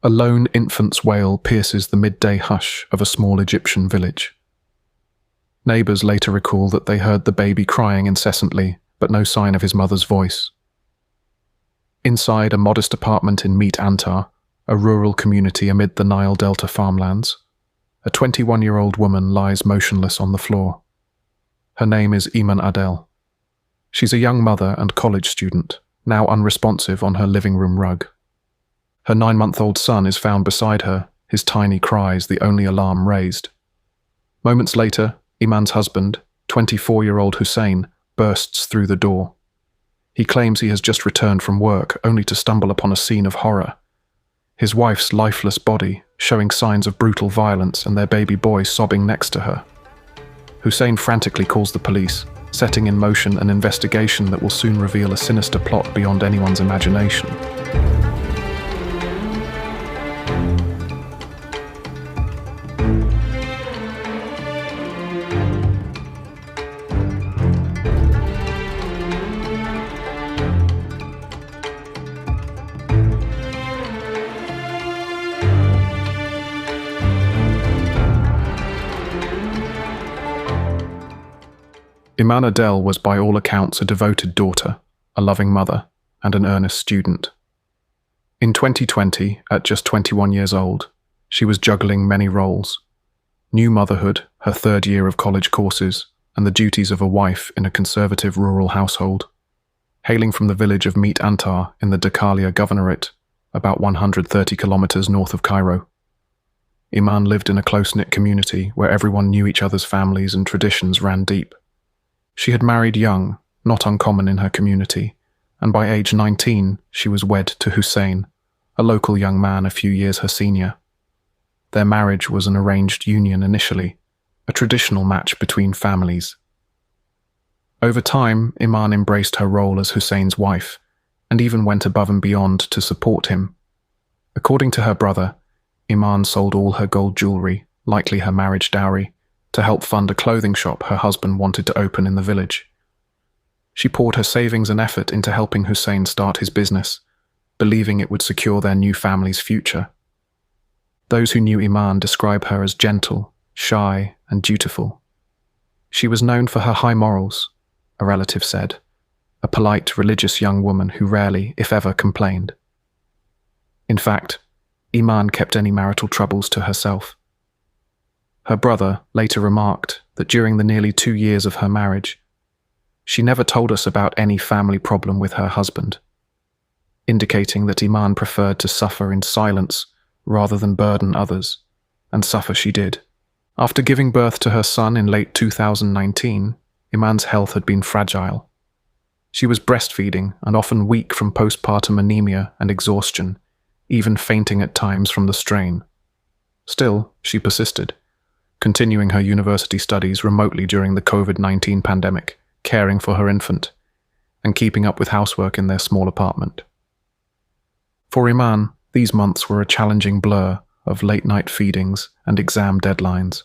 A lone infant's wail pierces the midday hush of a small Egyptian village. Neighbors later recall that they heard the baby crying incessantly, but no sign of his mother's voice. Inside a modest apartment in Meet Antar, a rural community amid the Nile Delta farmlands, a 21-year-old woman lies motionless on the floor. Her name is Iman Adel. She's a young mother and college student, now unresponsive on her living room rug. Her 9-month-old son is found beside her, his tiny cries the only alarm raised. Moments later, Iman's husband, 24-year-old Hussein, bursts through the door. He claims he has just returned from work, only to stumble upon a scene of horror. His wife's lifeless body, showing signs of brutal violence, and their baby boy sobbing next to her. Hussein frantically calls the police, setting in motion an investigation that will soon reveal a sinister plot beyond anyone's imagination. Iman Adel was by all accounts a devoted daughter, a loving mother, and an earnest student. In 2020, at just 21 years old, she was juggling many roles: new motherhood, her third year of college courses, and the duties of a wife in a conservative rural household. Hailing from the village of Meet Antar in the Dakalia Governorate, about 130 kilometers north of Cairo, Iman lived in a close-knit community where everyone knew each other's families and traditions ran deep. She had married young, not uncommon in her community, and by age 19 she was wed to Hussein, a local young man a few years her senior. Their marriage was an arranged union initially, a traditional match between families. Over time, Iman embraced her role as Hussein's wife, and even went above and beyond to support him. According to her brother, Iman sold all her gold jewelry, likely her marriage dowry, to help fund a clothing shop her husband wanted to open in the village. She poured her savings and effort into helping Hussein start his business, believing it would secure their new family's future. Those who knew Iman describe her as gentle, shy, and dutiful. She was known for her high morals, a relative said, a polite, religious young woman who rarely, if ever, complained. In fact, Iman kept any marital troubles to herself. Her brother later remarked that during the nearly 2 years of her marriage, she never told us about any family problem with her husband, indicating that Iman preferred to suffer in silence rather than burden others, and suffer she did. After giving birth to her son in late 2019, Iman's health had been fragile. She was breastfeeding and often weak from postpartum anemia and exhaustion, even fainting at times from the strain. Still, she persisted, continuing her university studies remotely during the COVID-19 pandemic, caring for her infant, and keeping up with housework in their small apartment. For Iman, these months were a challenging blur of late-night feedings and exam deadlines.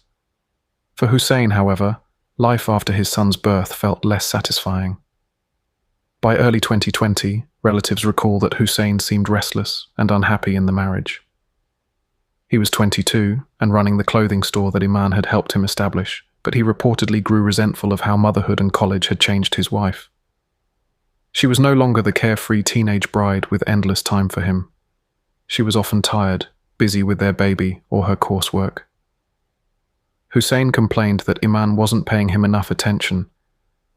For Hussein, however, life after his son's birth felt less satisfying. By early 2020, relatives recall that Hussein seemed restless and unhappy in the marriage. He was 22 and running the clothing store that Iman had helped him establish, but he reportedly grew resentful of how motherhood and college had changed his wife. She was no longer the carefree teenage bride with endless time for him. She was often tired, busy with their baby or her coursework. Hussein complained that Iman wasn't paying him enough attention,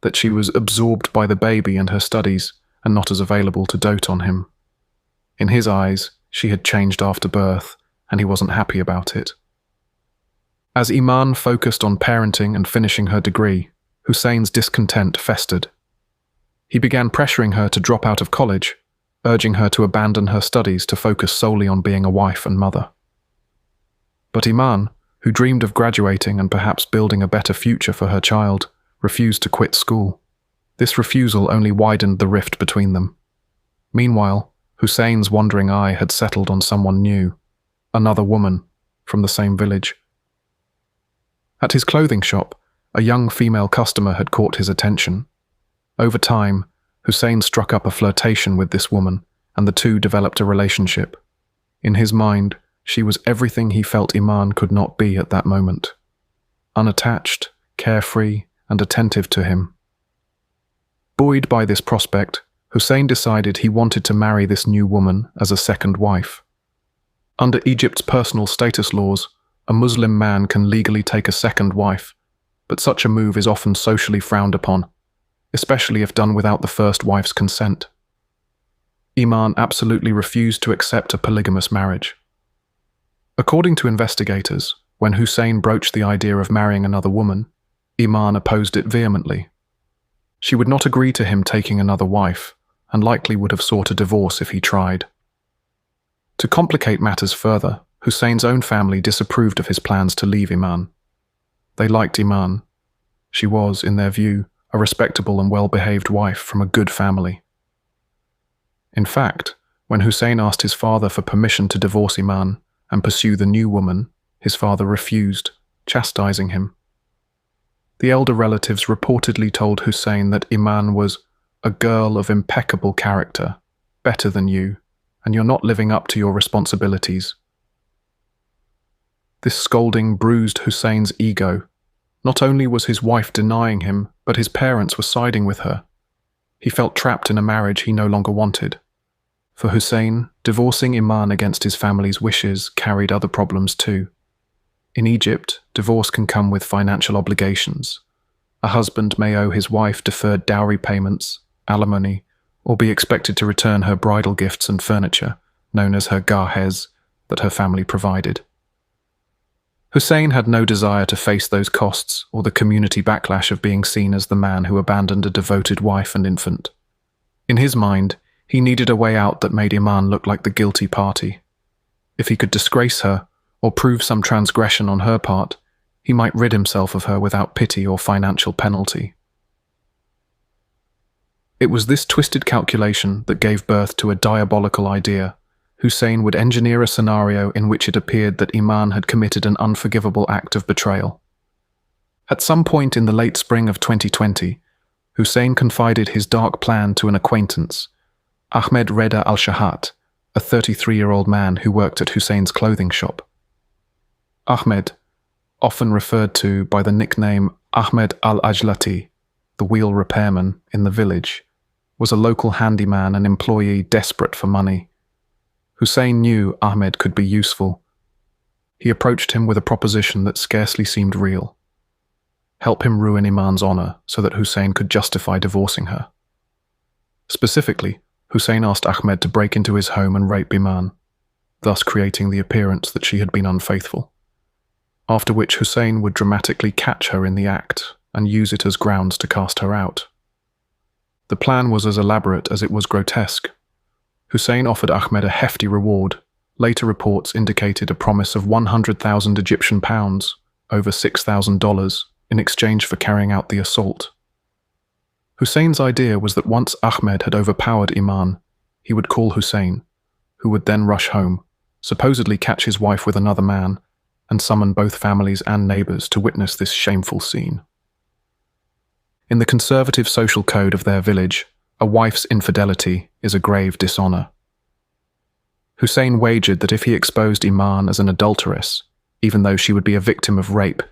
that she was absorbed by the baby and her studies and not as available to dote on him. In his eyes, she had changed after birth, and he wasn't happy about it. As Iman focused on parenting and finishing her degree, Hussein's discontent festered. He began pressuring her to drop out of college, urging her to abandon her studies to focus solely on being a wife and mother. But Iman, who dreamed of graduating and perhaps building a better future for her child, refused to quit school. This refusal only widened the rift between them. Meanwhile, Hussein's wandering eye had settled on someone new, another woman from the same village. At his clothing shop, a young female customer had caught his attention. Over time, Hussein struck up a flirtation with this woman, and the two developed a relationship. In his mind, she was everything he felt Iman could not be at that moment. Unattached, carefree, and attentive to him. Buoyed by this prospect, Hussein decided he wanted to marry this new woman as a second wife. Under Egypt's personal status laws, a Muslim man can legally take a second wife, but such a move is often socially frowned upon, especially if done without the first wife's consent. Iman absolutely refused to accept a polygamous marriage. According to investigators, when Hussein broached the idea of marrying another woman, Iman opposed it vehemently. She would not agree to him taking another wife, and likely would have sought a divorce if he tried. To complicate matters further, Hussein's own family disapproved of his plans to leave Iman. They liked Iman. She was, in their view, a respectable and well-behaved wife from a good family. In fact, when Hussein asked his father for permission to divorce Iman and pursue the new woman, his father refused, chastising him. The elder relatives reportedly told Hussein that Iman was a girl of impeccable character, better than you, and you're not living up to your responsibilities. This scolding bruised Hussein's ego. Not only was his wife denying him, but his parents were siding with her. He felt trapped in a marriage he no longer wanted. For Hussein, divorcing Iman against his family's wishes carried other problems too. In Egypt, divorce can come with financial obligations. A husband may owe his wife deferred dowry payments, alimony, or be expected to return her bridal gifts and furniture, known as her gahez, that her family provided. Hussein had no desire to face those costs or the community backlash of being seen as the man who abandoned a devoted wife and infant. In his mind, he needed a way out that made Iman look like the guilty party. If he could disgrace her, or prove some transgression on her part, he might rid himself of her without pity or financial penalty. It was this twisted calculation that gave birth to a diabolical idea. Hussein would engineer a scenario in which it appeared that Iman had committed an unforgivable act of betrayal. At some point in the late spring of 2020, Hussein confided his dark plan to an acquaintance, Ahmed Reda al-Shahat, a 33-year-old man who worked at Hussein's clothing shop. Ahmed, often referred to by the nickname Ahmed al-Ajlati, the wheel repairman in the village, was a local handyman and employee desperate for money. Hussein knew Ahmed could be useful. He approached him with a proposition that scarcely seemed real. Help him ruin Iman's honor so that Hussein could justify divorcing her. Specifically, Hussein asked Ahmed to break into his home and rape Iman, thus creating the appearance that she had been unfaithful. After which Hussein would dramatically catch her in the act and use it as grounds to cast her out. The plan was as elaborate as it was grotesque. Hussein offered Ahmed a hefty reward. Later reports indicated a promise of 100,000 Egyptian pounds, over $6,000, in exchange for carrying out the assault. Hussein's idea was that once Ahmed had overpowered Iman, he would call Hussein, who would then rush home, supposedly catch his wife with another man, and summon both families and neighbors to witness this shameful scene. In the conservative social code of their village, a wife's infidelity is a grave dishonor. Hussein wagered that if he exposed Iman as an adulteress, even though she would be a victim of rape,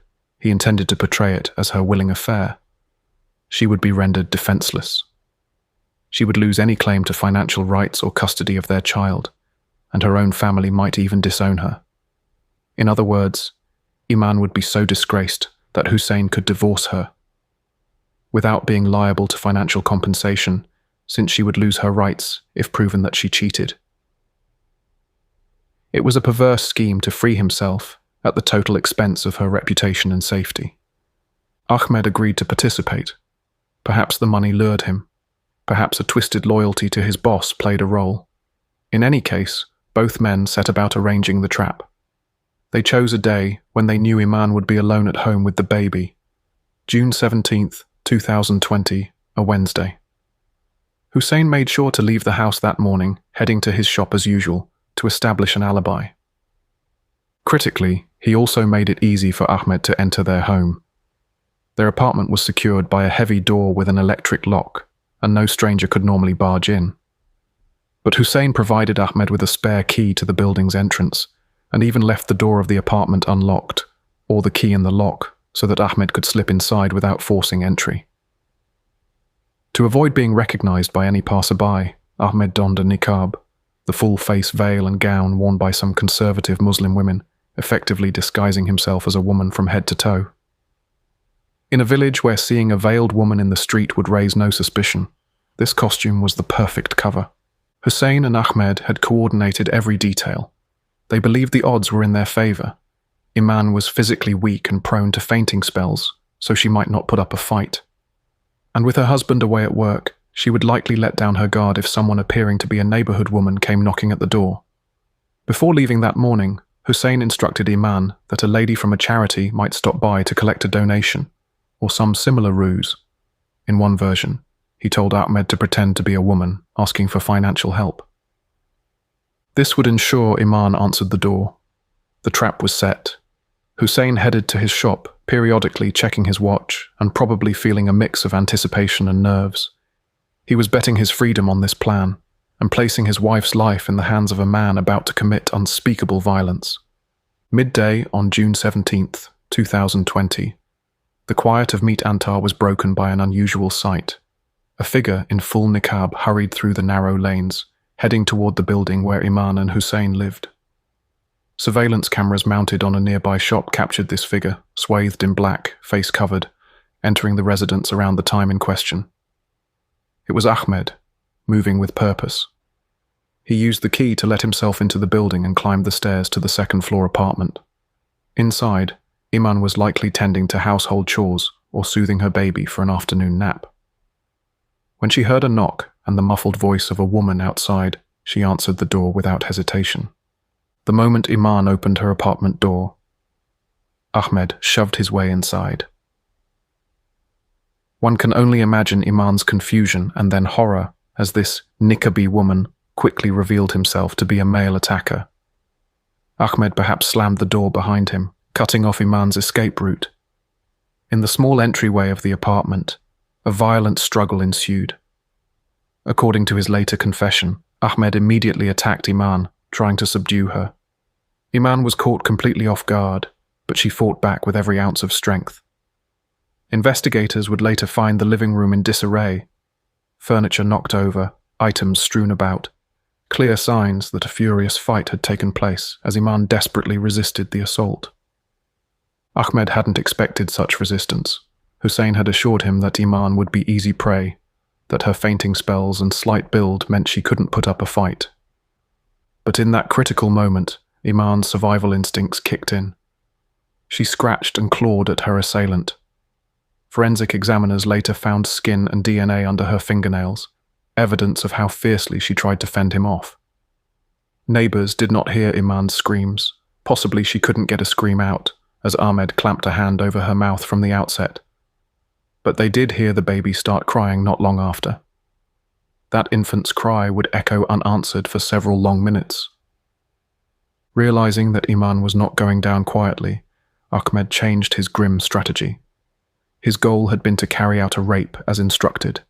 he intended to portray it as her willing affair. She would be rendered defenseless. She would lose any claim to financial rights or custody of their child, and her own family might even disown her. In other words, Iman would be so disgraced that Hussein could divorce her, without being liable to financial compensation, since she would lose her rights if proven that she cheated. It was a perverse scheme to free himself at the total expense of her reputation and safety. Ahmed agreed to participate. Perhaps the money lured him. Perhaps a twisted loyalty to his boss played a role. In any case, both men set about arranging the trap. They chose a day when they knew Iman would be alone at home with the baby. June 17th, 2020, a Wednesday. Hussein made sure to leave the house that morning, heading to his shop as usual, to establish an alibi. Critically, he also made it easy for Ahmed to enter their home. Their apartment was secured by a heavy door with an electric lock, and no stranger could normally barge in. But Hussein provided Ahmed with a spare key to the building's entrance, and even left the door of the apartment unlocked, or the key in the lock, so that Ahmed could slip inside without forcing entry. To avoid being recognized by any passerby, Ahmed donned a niqab, the full-face veil and gown worn by some conservative Muslim women, effectively disguising himself as a woman from head to toe. In a village where seeing a veiled woman in the street would raise no suspicion, this costume was the perfect cover. Hussein and Ahmed had coordinated every detail. They believed the odds were in their favor. Iman was physically weak and prone to fainting spells, so she might not put up a fight. And with her husband away at work, she would likely let down her guard if someone appearing to be a neighborhood woman came knocking at the door. Before leaving that morning, Hussein instructed Iman that a lady from a charity might stop by to collect a donation, or some similar ruse. In one version, he told Ahmed to pretend to be a woman, asking for financial help. This would ensure Iman answered the door. The trap was set. Hussein headed to his shop, periodically checking his watch and probably feeling a mix of anticipation and nerves. He was betting his freedom on this plan and placing his wife's life in the hands of a man about to commit unspeakable violence. Midday on June 17th, 2020, the quiet of Meet Antar was broken by an unusual sight. A figure in full niqab hurried through the narrow lanes, heading toward the building where Iman and Hussein lived. Surveillance cameras mounted on a nearby shop captured this figure, swathed in black, face covered, entering the residence around the time in question. It was Ahmed, moving with purpose. He used the key to let himself into the building and climbed the stairs to the second-floor apartment. Inside, Iman was likely tending to household chores or soothing her baby for an afternoon nap. When she heard a knock and the muffled voice of a woman outside, she answered the door without hesitation. The moment Iman opened her apartment door, Ahmed shoved his way inside. One can only imagine Iman's confusion and then horror as this niqabi woman quickly revealed himself to be a male attacker. Ahmed perhaps slammed the door behind him, cutting off Iman's escape route. In the small entryway of the apartment, a violent struggle ensued. According to his later confession, Ahmed immediately attacked Iman, trying to subdue her. Iman was caught completely off guard, but she fought back with every ounce of strength. Investigators would later find the living room in disarray, furniture knocked over, items strewn about, clear signs that a furious fight had taken place as Iman desperately resisted the assault. Ahmed hadn't expected such resistance. Hussein had assured him that Iman would be easy prey, that her fainting spells and slight build meant she couldn't put up a fight. But in that critical moment, Iman's survival instincts kicked in. She scratched and clawed at her assailant. Forensic examiners later found skin and DNA under her fingernails, evidence of how fiercely she tried to fend him off. Neighbors did not hear Iman's screams. Possibly she couldn't get a scream out, as Ahmed clamped a hand over her mouth from the outset. But they did hear the baby start crying not long after. That infant's cry would echo unanswered for several long minutes. Realizing that Iman was not going down quietly, Ahmed changed his grim strategy. His goal had been to carry out a rape as instructed,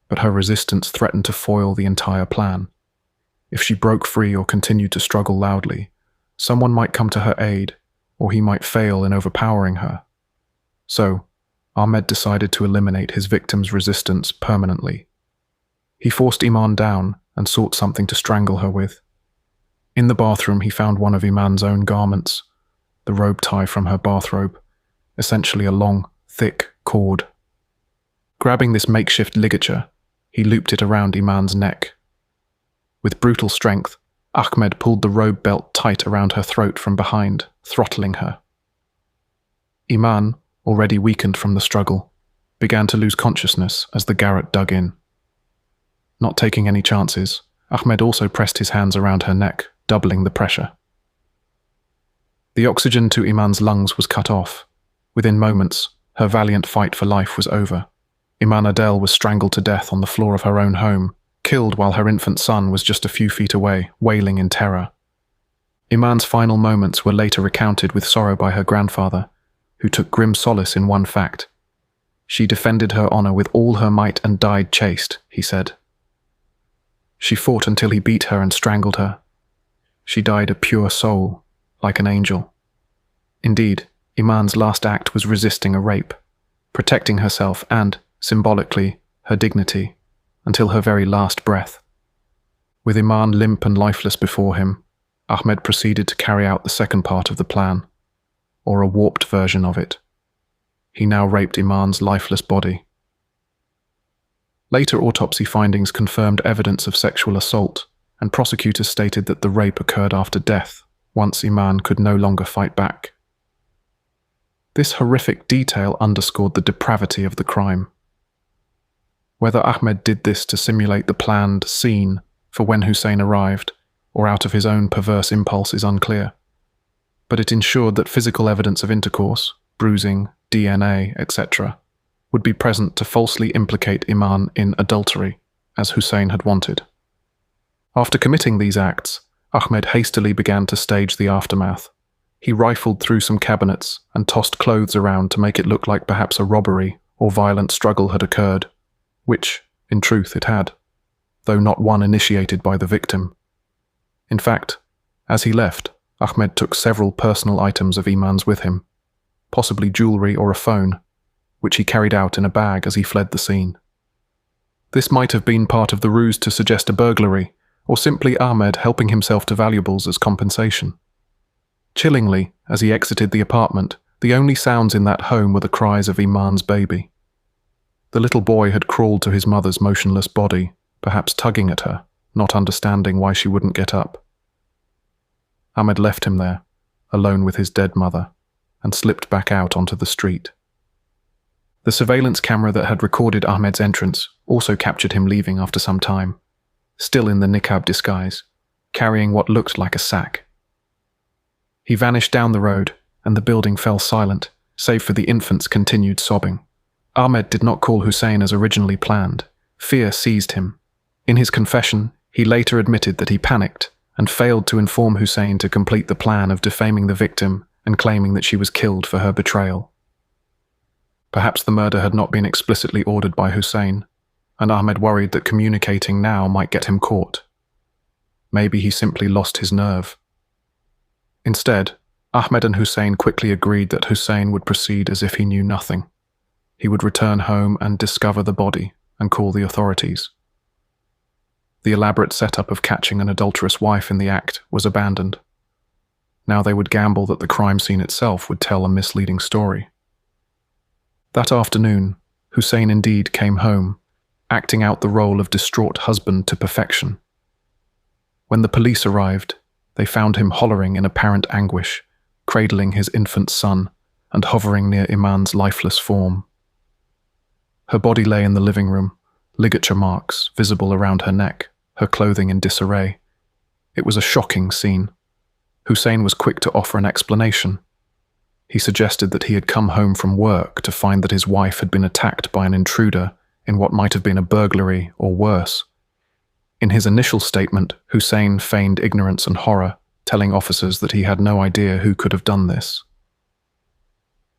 but her resistance threatened to foil the entire plan. If she broke free or continued to struggle loudly, someone might come to her aid, or he might fail in overpowering her. So, Ahmed decided to eliminate his victim's resistance permanently. He forced Iman down and sought something to strangle her with. In the bathroom, he found one of Iman's own garments, the robe tie from her bathrobe, essentially a long, thick cord. Grabbing this makeshift ligature, he looped it around Iman's neck. With brutal strength, Ahmed pulled the robe belt tight around her throat from behind, throttling her. Iman, already weakened from the struggle, began to lose consciousness as the garrote dug in. Not taking any chances, Ahmed also pressed his hands around her neck, doubling the pressure. The oxygen to Iman's lungs was cut off. Within moments, her valiant fight for life was over. Iman Adel was strangled to death on the floor of her own home, killed while her infant son was just a few feet away, wailing in terror. Iman's final moments were later recounted with sorrow by her grandfather, who took grim solace in one fact. She defended her honor with all her might and died chaste, he said. She fought until he beat her and strangled her. She died a pure soul, like an angel. Indeed, Iman's last act was resisting a rape, protecting herself and, symbolically, her dignity, until her very last breath. With Iman limp and lifeless before him, Ahmed proceeded to carry out the second part of the plan, or a warped version of it. He now raped Iman's lifeless body. Later autopsy findings confirmed evidence of sexual assault, and prosecutors stated that the rape occurred after death, once Iman could no longer fight back. This horrific detail underscored the depravity of the crime. Whether Ahmed did this to simulate the planned scene for when Hussein arrived, or out of his own perverse impulse is unclear, but it ensured that physical evidence of intercourse, bruising, DNA, etc., would be present to falsely implicate Iman in adultery, as Hussein had wanted. After committing these acts, Ahmed hastily began to stage the aftermath. He rifled through some cabinets and tossed clothes around to make it look like perhaps a robbery or violent struggle had occurred, which, in truth, it had, though not one initiated by the victim. In fact, as he left, Ahmed took several personal items of Iman's with him, possibly jewelry or a phone, which he carried out in a bag as he fled the scene. This might have been part of the ruse to suggest a burglary, or simply Ahmed helping himself to valuables as compensation. Chillingly, as he exited the apartment, the only sounds in that home were the cries of Iman's baby. The little boy had crawled to his mother's motionless body, perhaps tugging at her, not understanding why she wouldn't get up. Ahmed left him there, alone with his dead mother, and slipped back out onto the street. The surveillance camera that had recorded Ahmed's entrance also captured him leaving after some time, still in the niqab disguise, carrying what looked like a sack. He vanished down the road, and the building fell silent, save for the infant's continued sobbing. Ahmed did not call Hussein as originally planned. Fear seized him. In his confession, he later admitted that he panicked and failed to inform Hussein to complete the plan of defaming the victim and claiming that she was killed for her betrayal. Perhaps the murder had not been explicitly ordered by Hussein, and Ahmed worried that communicating now might get him caught. Maybe he simply lost his nerve. Instead, Ahmed and Hussein quickly agreed that Hussein would proceed as if he knew nothing. He would return home and discover the body and call the authorities. The elaborate setup of catching an adulterous wife in the act was abandoned. Now they would gamble that the crime scene itself would tell a misleading story. That afternoon, Hussein indeed came home, acting out the role of distraught husband to perfection. When the police arrived, they found him hollering in apparent anguish, cradling his infant son and hovering near Iman's lifeless form. Her body lay in the living room, ligature marks visible around her neck, her clothing in disarray. It was a shocking scene. Hussein was quick to offer an explanation. He suggested that he had come home from work to find that his wife had been attacked by an intruder in what might have been a burglary or worse. In his initial statement, Hussein feigned ignorance and horror, telling officers that he had no idea who could have done this.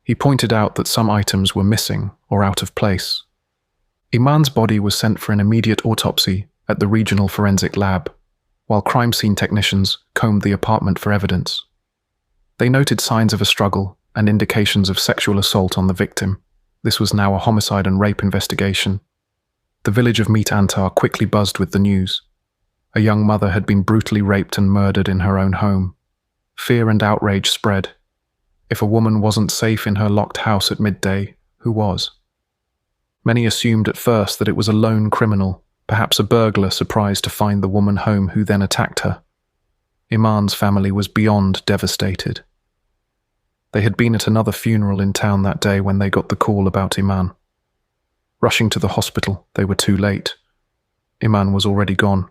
He pointed out that some items were missing or out of place. Iman's body was sent for an immediate autopsy at the regional forensic lab, while crime scene technicians combed the apartment for evidence. They noted signs of a struggle and indications of sexual assault on the victim. This was now a homicide and rape investigation. The village of Meet Antar quickly buzzed with the news. A young mother had been brutally raped and murdered in her own home. Fear and outrage spread. If a woman wasn't safe in her locked house at midday, who was? Many assumed at first that it was a lone criminal, perhaps a burglar surprised to find the woman home who then attacked her. Iman's family was beyond devastated. They had been at another funeral in town that day when they got the call about Iman. Rushing to the hospital, they were too late. Iman was already gone,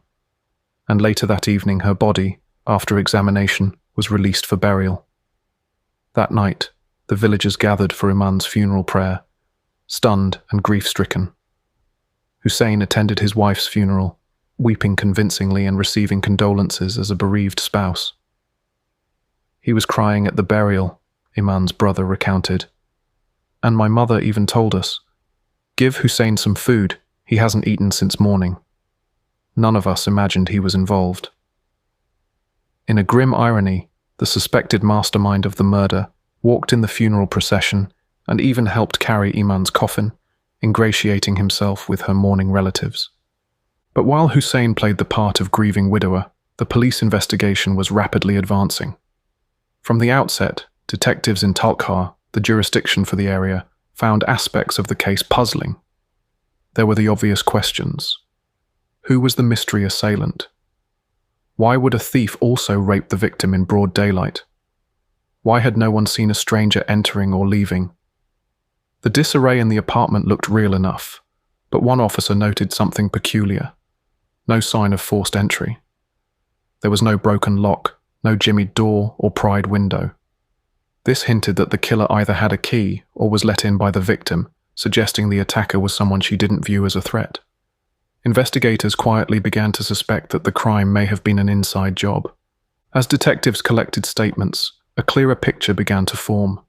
and later that evening her body, after examination, was released for burial. That night, the villagers gathered for Iman's funeral prayer, stunned and grief-stricken. Hussein attended his wife's funeral, weeping convincingly and receiving condolences as a bereaved spouse. He was crying at the burial, Iman's brother recounted. And my mother even told us, "Give Hussein some food, he hasn't eaten since morning." none of us imagined he was involved. In a grim irony, the suspected mastermind of the murder walked in the funeral procession and even helped carry Iman's coffin, ingratiating himself with her mourning relatives. But while Hussein played the part of grieving widower, the police investigation was rapidly advancing. From the outset, detectives in Talkhar, the jurisdiction for the area, found aspects of the case puzzling. There were the obvious questions. Who was the mystery assailant? Why would a thief also rape the victim in broad daylight? Why had no one seen a stranger entering or leaving? The disarray in the apartment looked real enough, but one officer noted something peculiar. No sign of forced entry. There was no broken lock, no jimmied door or pried window. This hinted that the killer either had a key or was let in by the victim, suggesting the attacker was someone she didn't view as a threat. Investigators quietly began to suspect that the crime may have been an inside job. As detectives collected statements, a clearer picture began to form.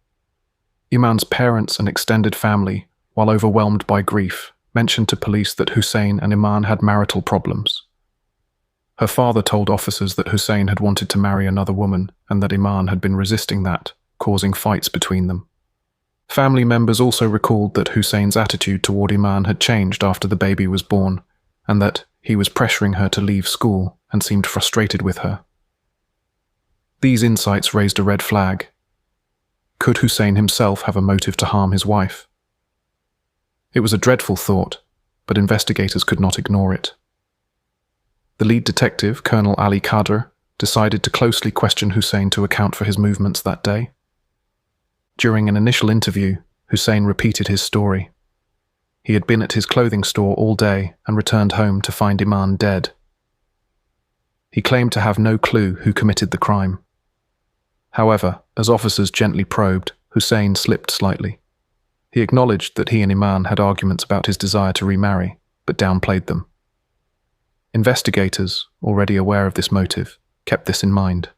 Iman's parents and extended family, while overwhelmed by grief, mentioned to police that Hussein and Iman had marital problems. Her father told officers that Hussein had wanted to marry another woman and that Iman had been resisting that, causing fights between them. Family members also recalled that Hussein's attitude toward Iman had changed after the baby was born, and that he was pressuring her to leave school and seemed frustrated with her. These insights raised a red flag. Could Hussein himself have a motive to harm his wife? It was a dreadful thought, but investigators could not ignore it. The lead detective, Colonel Ali Kader, decided to closely question Hussein to account for his movements that day. During an initial interview, Hussein repeated his story. He had been at his clothing store all day and returned home to find Iman dead. He claimed to have no clue who committed the crime. However, as officers gently probed, Hussein slipped slightly. He acknowledged that he and Iman had arguments about his desire to remarry, but downplayed them. Investigators, already aware of this motive, kept this in mind.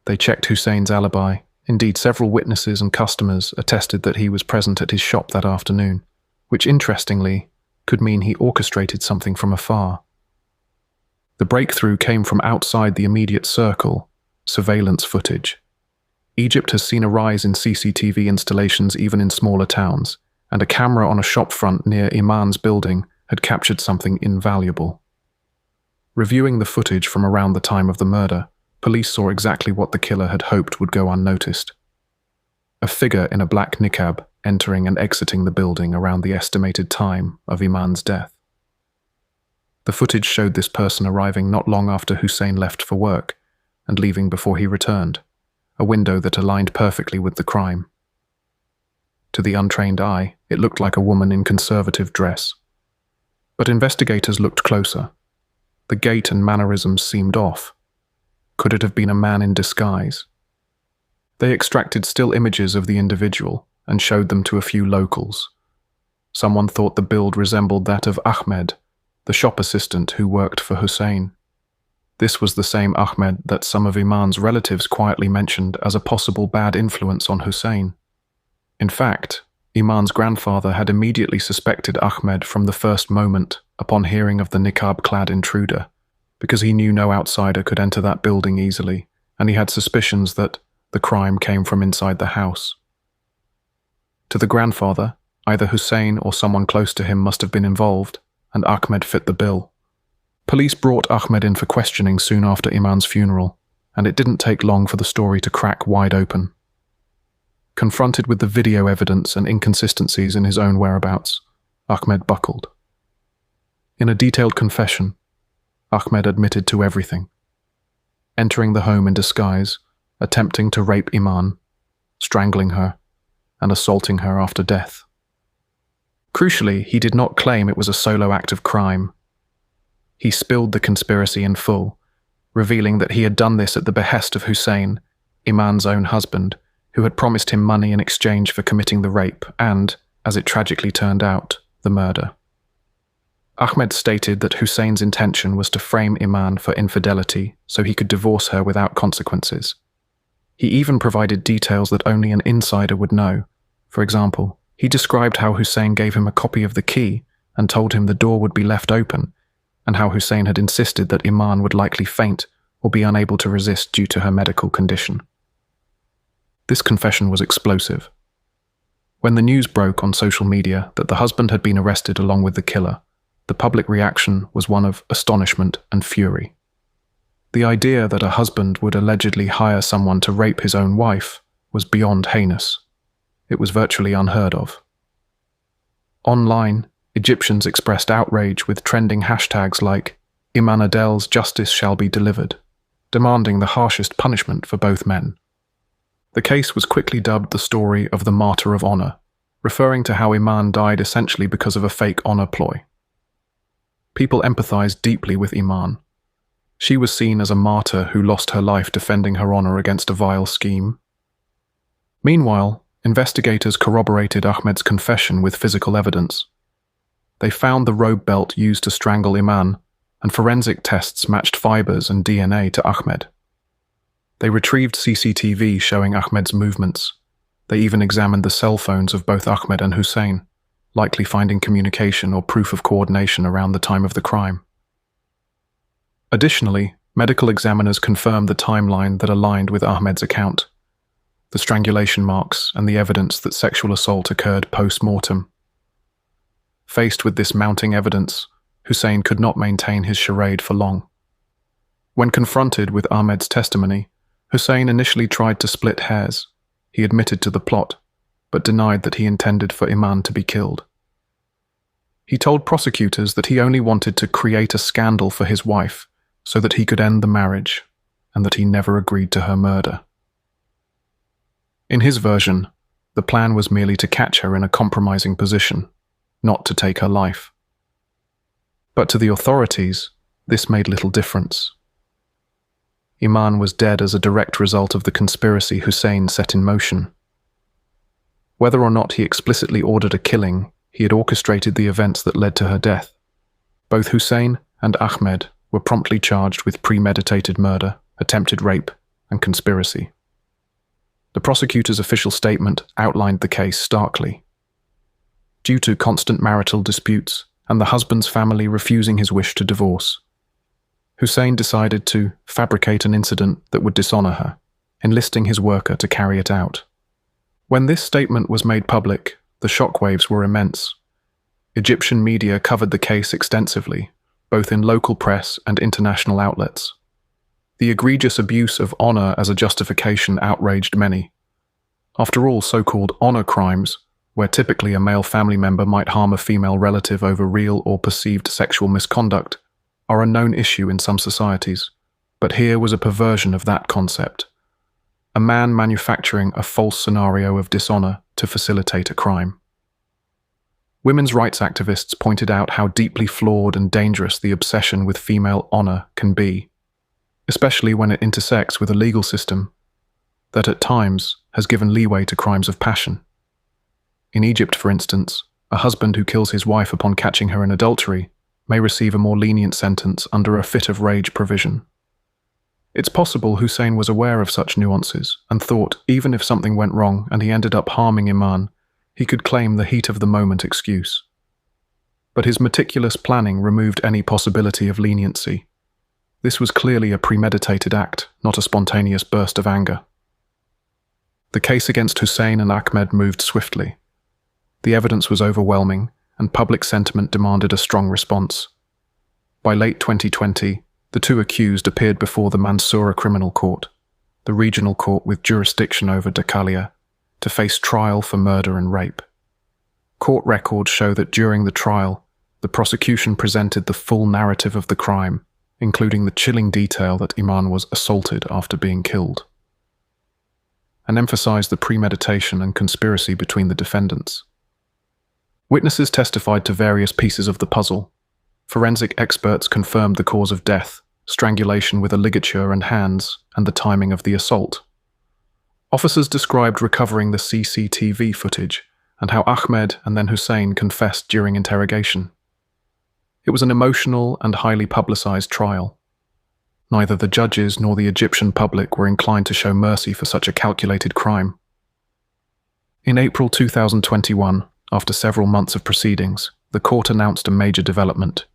They checked Hussein's alibi. Indeed, several witnesses and customers attested that he was present at his shop that afternoon, which interestingly could mean he orchestrated something from afar. The breakthrough came from outside the immediate circle: surveillance footage. Egypt has seen a rise in CCTV installations even in smaller towns, and a camera on a shop front near Iman's building had captured something invaluable. Reviewing the footage from around the time of the murder, police saw exactly what the killer had hoped would go unnoticed. A figure in a black niqab entering and exiting the building around the estimated time of Iman's death. The footage showed this person arriving not long after Hussein left for work and leaving before he returned, a window that aligned perfectly with the crime. To the untrained eye, it looked like a woman in conservative dress. But investigators looked closer. The gait and mannerisms seemed off. Could it have been a man in disguise? They extracted still images of the individual and showed them to a few locals. Someone thought the build resembled that of Ahmed, the shop assistant who worked for Hussein. This was the same Ahmed that some of Iman's relatives quietly mentioned as a possible bad influence on Hussein. In fact, Iman's grandfather had immediately suspected Ahmed from the first moment upon hearing of the niqab-clad intruder, because he knew no outsider could enter that building easily, and he had suspicions that the crime came from inside the house. To the grandfather, either Hussein or someone close to him must have been involved, and Ahmed fit the bill. Police brought Ahmed in for questioning soon after Iman's funeral, and it didn't take long for the story to crack wide open. Confronted with the video evidence and inconsistencies in his own whereabouts, Ahmed buckled. In a detailed confession, Ahmed admitted to everything: entering the home in disguise, attempting to rape Iman, strangling her, and assaulting her after death. Crucially, he did not claim it was a solo act of crime. He spilled the conspiracy in full, revealing that he had done this at the behest of Hussein, Iman's own husband, who had promised him money in exchange for committing the rape and, as it tragically turned out, the murder. Ahmed stated that Hussein's intention was to frame Iman for infidelity so he could divorce her without consequences. He even provided details that only an insider would know. For example, he described how Hussein gave him a copy of the key and told him the door would be left open, and how Hussein had insisted that Iman would likely faint or be unable to resist due to her medical condition. This confession was explosive. When the news broke on social media that the husband had been arrested along with the killer, the public reaction was one of astonishment and fury. The idea that a husband would allegedly hire someone to rape his own wife was beyond heinous. It was virtually unheard of. Online, Egyptians expressed outrage with trending hashtags like "Iman Adel's justice shall be delivered," demanding the harshest punishment for both men. The case was quickly dubbed the story of the martyr of honor, referring to how Iman died essentially because of a fake honor ploy. People empathized deeply with Iman. She was seen as a martyr who lost her life defending her honor against a vile scheme. Meanwhile, investigators corroborated Ahmed's confession with physical evidence. They found the robe belt used to strangle Iman, and forensic tests matched fibers and DNA to Ahmed. They retrieved CCTV showing Ahmed's movements. They even examined the cell phones of both Ahmed and Hussein, likely finding communication or proof of coordination around the time of the crime. Additionally, medical examiners confirmed the timeline that aligned with Ahmed's account, the strangulation marks and the evidence that sexual assault occurred post-mortem. Faced with this mounting evidence, Hussein could not maintain his charade for long. When confronted with Ahmed's testimony, Hussein initially tried to split hairs. He admitted to the plot, but denied that he intended for Iman to be killed. He told prosecutors that he only wanted to create a scandal for his wife so that he could end the marriage, and that he never agreed to her murder. In his version, the plan was merely to catch her in a compromising position, not to take her life. But to the authorities, this made little difference. Iman was dead as a direct result of the conspiracy Hussein set in motion. Whether or not he explicitly ordered a killing, he had orchestrated the events that led to her death. Both Hussein and Ahmed were promptly charged with premeditated murder, attempted rape, and conspiracy. The prosecutor's official statement outlined the case starkly. Due to constant marital disputes and the husband's family refusing his wish to divorce, Hussein decided to fabricate an incident that would dishonor her, enlisting his worker to carry it out. When this statement was made public, the shockwaves were immense. Egyptian media covered the case extensively, both in local press and international outlets. The egregious abuse of honor as a justification outraged many. After all, so-called honor crimes, where typically a male family member might harm a female relative over real or perceived sexual misconduct, are a known issue in some societies, but here was a perversion of that concept. A man manufacturing a false scenario of dishonor to facilitate a crime. Women's rights activists pointed out how deeply flawed and dangerous the obsession with female honor can be, especially when it intersects with a legal system that at times has given leeway to crimes of passion. In Egypt, for instance, a husband who kills his wife upon catching her in adultery may receive a more lenient sentence under a fit of rage provision. It's possible Hussein was aware of such nuances and thought even if something went wrong and he ended up harming Iman, he could claim the heat of the moment excuse. But his meticulous planning removed any possibility of leniency. This was clearly a premeditated act, not a spontaneous burst of anger. The case against Hussein and Ahmed moved swiftly. The evidence was overwhelming, and public sentiment demanded a strong response. By late 2020, the two accused appeared before the Mansoura Criminal Court, the regional court with jurisdiction over Dakalia, to face trial for murder and rape. Court records show that during the trial, the prosecution presented the full narrative of the crime, including the chilling detail that Iman was assaulted after being killed, and emphasized the premeditation and conspiracy between the defendants. Witnesses testified to various pieces of the puzzle. Forensic experts confirmed the cause of death, strangulation with a ligature and hands, and the timing of the assault. Officers described recovering the CCTV footage and how Ahmed and then Hussein confessed during interrogation. It was an emotional and highly publicized trial. Neither the judges nor the Egyptian public were inclined to show mercy for such a calculated crime. In April 2021, after several months of proceedings, the court announced a major development.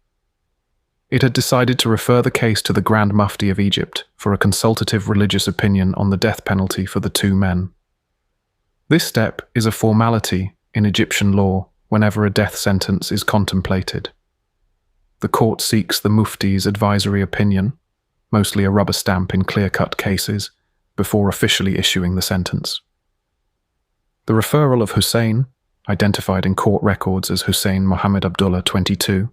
It had decided to refer the case to the Grand Mufti of Egypt for a consultative religious opinion on the death penalty for the two men. This step is a formality in Egyptian law whenever a death sentence is contemplated. The court seeks the Mufti's advisory opinion, mostly a rubber stamp in clear-cut cases, before officially issuing the sentence. The referral of Hussein, identified in court records as Hussein Mohammed Abdullah 22,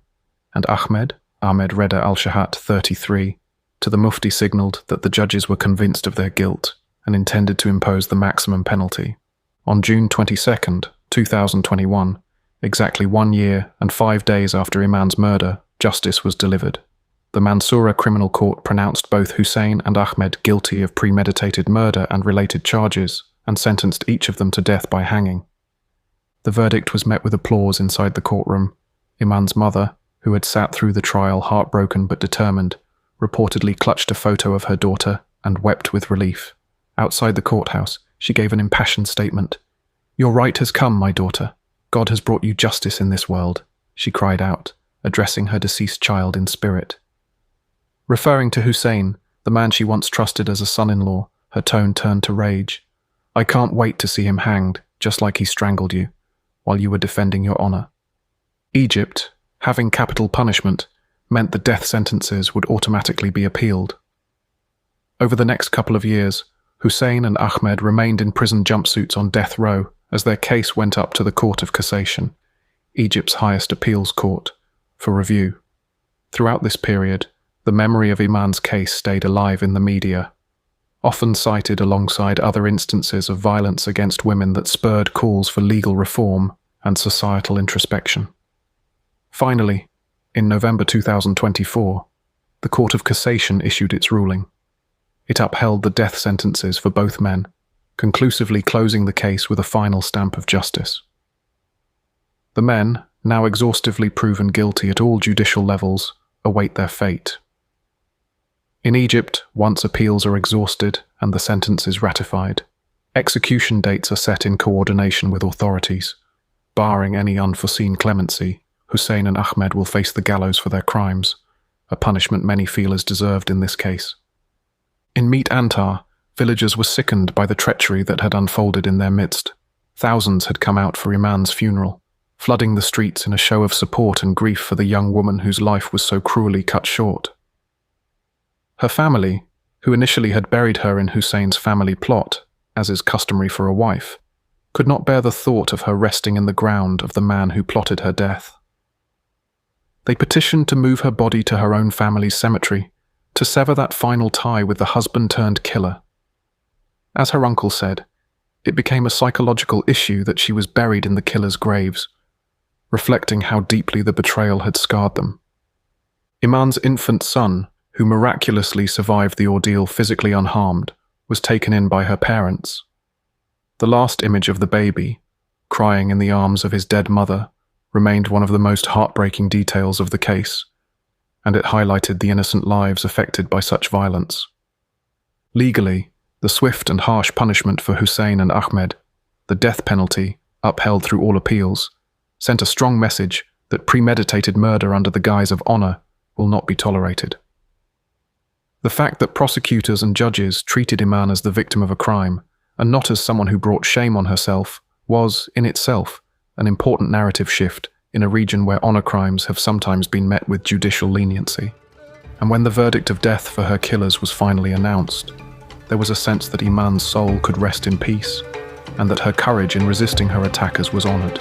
and Ahmed Reda al-Shahat 33, to the Mufti signalled that the judges were convinced of their guilt and intended to impose the maximum penalty. On June 22, 2021, exactly 1 year and 5 days after Iman's murder, justice was delivered. The Mansoura Criminal Court pronounced both Hussein and Ahmed guilty of premeditated murder and related charges, and sentenced each of them to death by hanging. The verdict was met with applause inside the courtroom. Iman's mother, who had sat through the trial heartbroken but determined, reportedly clutched a photo of her daughter and wept with relief. Outside the courthouse, she gave an impassioned statement. "Your right has come, my daughter. God has brought you justice in this world," she cried out, addressing her deceased child in spirit. Referring to Hussein, the man she once trusted as a son-in-law, her tone turned to rage. "I can't wait to see him hanged, just like he strangled you, while you were defending your honor." Egypt, having capital punishment, meant the death sentences would automatically be appealed. Over the next couple of years, Hussein and Ahmed remained in prison jumpsuits on death row as their case went up to the Court of Cassation, Egypt's highest appeals court, for review. Throughout this period, the memory of Iman's case stayed alive in the media, often cited alongside other instances of violence against women that spurred calls for legal reform and societal introspection. Finally, in November 2024, the Court of Cassation issued its ruling. It upheld the death sentences for both men, conclusively closing the case with a final stamp of justice. The men, now exhaustively proven guilty at all judicial levels, await their fate. In Egypt, once appeals are exhausted and the sentence is ratified, execution dates are set in coordination with authorities. Barring any unforeseen clemency, Hussein and Ahmed will face the gallows for their crimes, a punishment many feel is deserved in this case. In Meet Antar, villagers were sickened by the treachery that had unfolded in their midst. Thousands had come out for Iman's funeral, flooding the streets in a show of support and grief for the young woman whose life was so cruelly cut short. Her family, who initially had buried her in Hussein's family plot, as is customary for a wife, could not bear the thought of her resting in the ground of the man who plotted her death. They petitioned to move her body to her own family's cemetery, to sever that final tie with the husband-turned-killer. As her uncle said, it became a psychological issue that she was buried in the killer's graves, reflecting how deeply the betrayal had scarred them. Iman's infant son, who miraculously survived the ordeal physically unharmed, was taken in by her parents. The last image of the baby, crying in the arms of his dead mother, remained one of the most heartbreaking details of the case, and it highlighted the innocent lives affected by such violence. Legally, the swift and harsh punishment for Hussein and Ahmed, the death penalty, upheld through all appeals, sent a strong message that premeditated murder under the guise of honor will not be tolerated. The fact that prosecutors and judges treated Iman as the victim of a crime, and not as someone who brought shame on herself, was, in itself, an important narrative shift in a region where honor crimes have sometimes been met with judicial leniency. And when the verdict of death for her killers was finally announced, there was a sense that Iman's soul could rest in peace, and that her courage in resisting her attackers was honored.